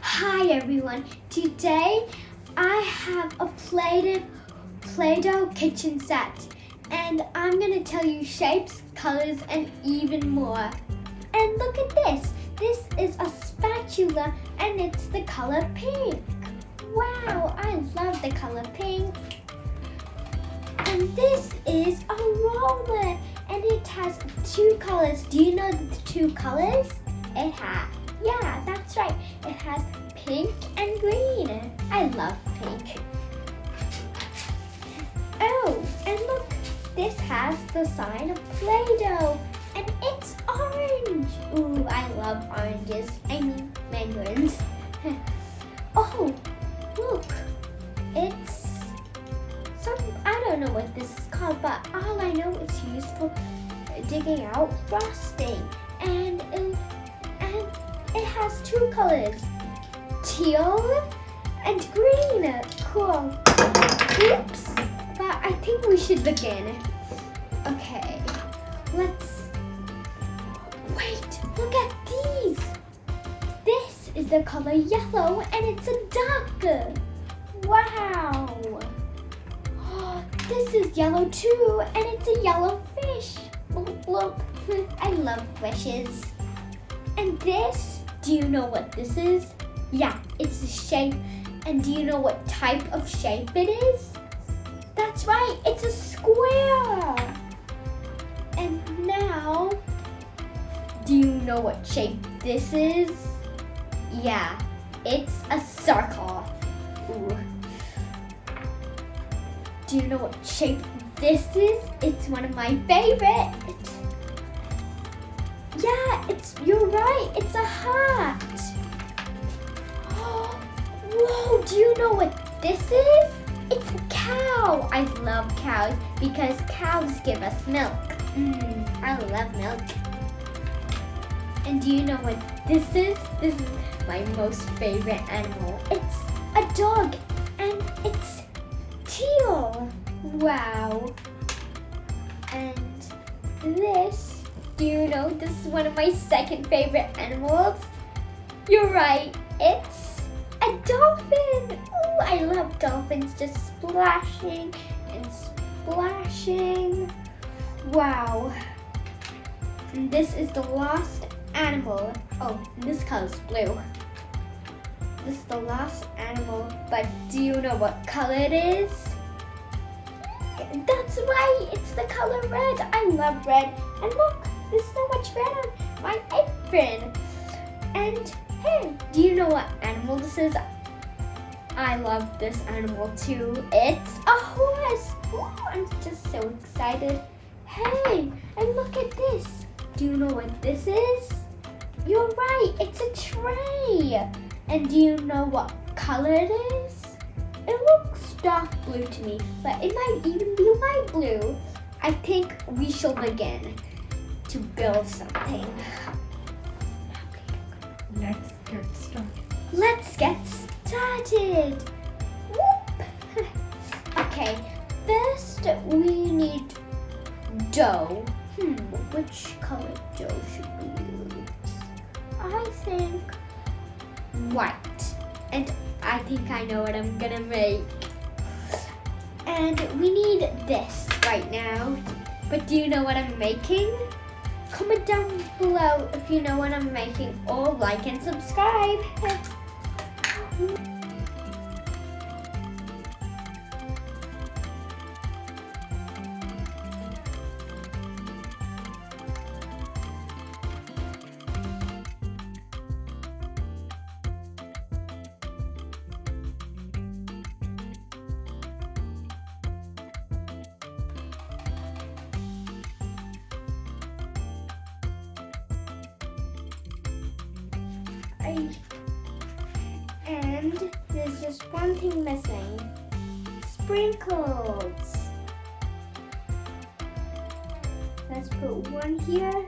Hi everyone, today I have a Play-Doh kitchen set and I'm going to tell you shapes, colors and even more. And look at this, this is a spatula and it's the color pink. Wow, I love the color pink. And this is a roller and it has two colors. Do you know the two colors? Yeah, that's right. It has pink and green. I love pink. Oh, and look, this has the sign of Play-Doh and it's orange. Ooh, I love oranges. I mean mandarins. Oh, look, it's I don't know what this is called, but all I know it's used for digging out frosting. And it has two colors, teal and green. Cool. Oops, but I think we should begin. Okay, wait, look at these. This is the color yellow and it's a duck. Wow. This is yellow too and it's a yellow fish. Look, I love fishes. And this, do you know what this is? Yeah, it's a shape. And do you know what type of shape it is? That's right, it's a square. And now, do you know what shape this is? Yeah, it's a circle. Ooh. Do you know what shape this is? It's one of my favorites. Yeah, you're right, it's a hat. Whoa, do you know what this is? It's a cow. I love cows because cows give us milk. I love milk. And do you know what this is? This is my most favorite animal. It's a dog and it's teal. Wow. And this, do you know this is one of my second favorite animals? You're right, it's a dolphin. Ooh, I love dolphins just splashing and splashing. Wow. And this is the last animal. Oh, this color's blue. This is the last animal, but do you know what color it is? That's right, it's the color red. I love red. And look, there's so much red on my apron. And hey, do you know what animal this is? I love this animal too. It's a horse. Ooh, I'm just so excited. Hey, and look at this. Do you know what this is? You're right, it's a tray. And do you know what color it is? It looks dark blue to me, but it might even be light blue. I think we shall begin to build something. Let's get started. Whoop. Okay, first we need dough. Which color dough should we use? I think white. And I think I know what I'm gonna make. And we need this right now. But do you know what I'm making? Comment down below if you know what I'm making, or like and subscribe. And there's just one thing missing. Sprinkles. Let's put one here,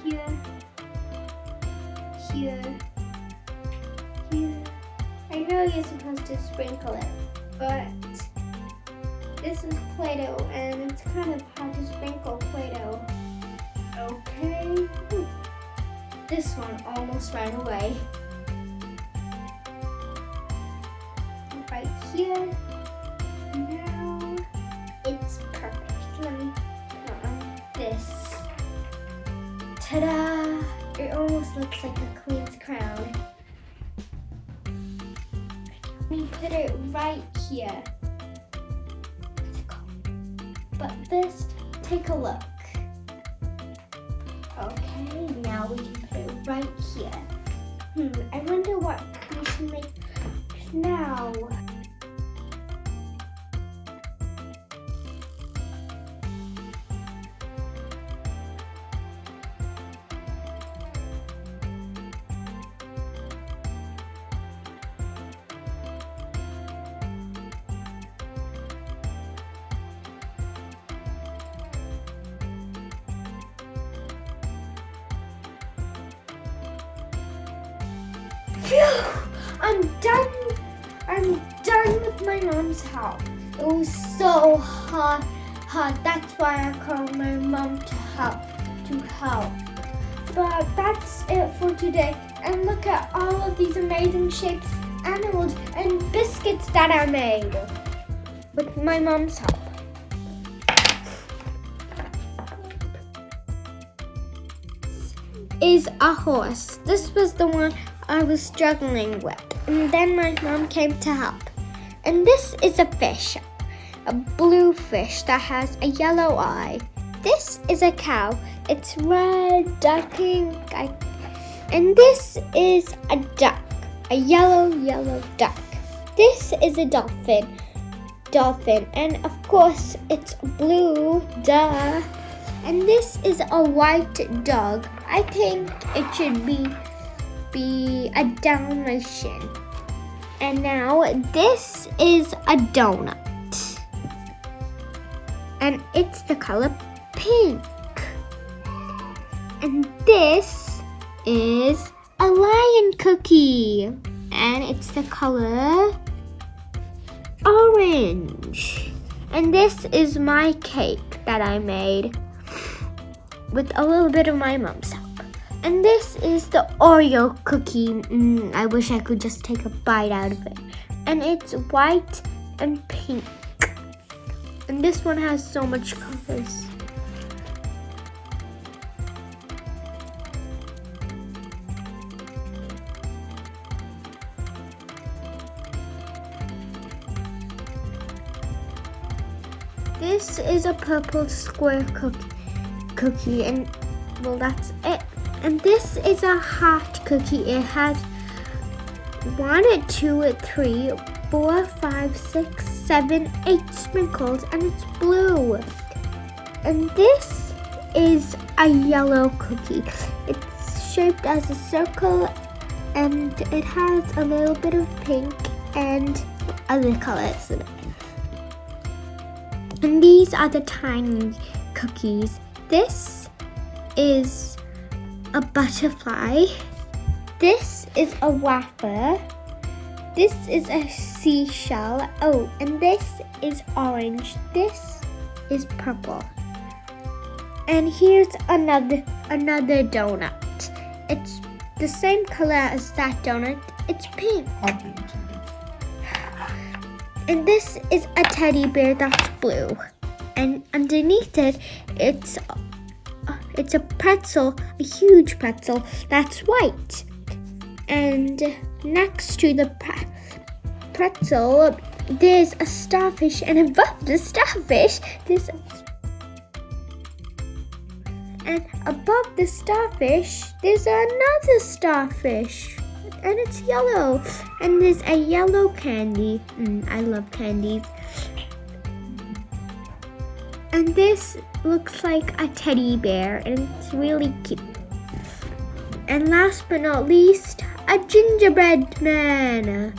here, here, here. I know you're supposed to sprinkle it, but this is Play-Doh and it's kind of hard to sprinkle Play-Doh. Okay. This one almost ran away. right here. Now it's perfect. Let me put on this. Ta-da! It almost looks like a queen's crown. Let me put it right here. But first, take a look. Okay, now we can put it right here. I wonder what we should make now. Phew! I'm done with my mom's help. It was so hard. That's why I called my mom to help. But that's it for today. And look at all of these amazing shapes, animals, and biscuits that I made with my mom's help. Is a horse. This was the one I was struggling with, and then my mom came to help. And this is a fish, a blue fish that has a yellow eye. This is a cow. It's red, dark pink. And this is a duck, a yellow duck. This is a dolphin, and of course it's blue, duh. And this is a white dog. I think it should be a Dalmatian. And now this is a donut. And it's the color pink. And this is a lion cookie. And it's the color orange. And this is my cake that I made with a little bit of my mom's help. And this is the Oreo cookie. I wish I could just take a bite out of it. And it's white and pink. And this one has so much colors. This is a purple square cookie, and well, that's it. And this is a heart cookie. It has 1, 2, 3, 4, 5, 6, 7, 8 sprinkles, and it's blue. And this is a yellow cookie. It's shaped as a circle, and it has a little bit of pink and other colors in it. And these are the tiny cookies. This is a butterfly. This is a wafer. This is a seashell. Oh, and this is orange. This is purple. And here's another donut. It's the same color as that donut. It's pink. And this is a teddy bear that's blue. And underneath it, it's a pretzel, a huge pretzel that's white. And next to the pretzel, there's a starfish, and above the starfish, there's another starfish, and it's yellow. And there's a yellow candy. I love candies. And this looks like a teddy bear, and it's really cute. And last but not least, a gingerbread man.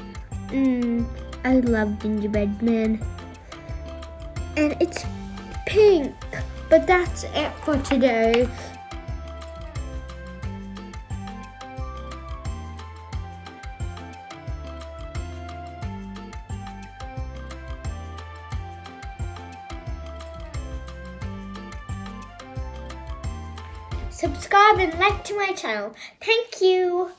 I love gingerbread man. And it's pink. But that's it for today. Subscribe and like to my channel. Thank you.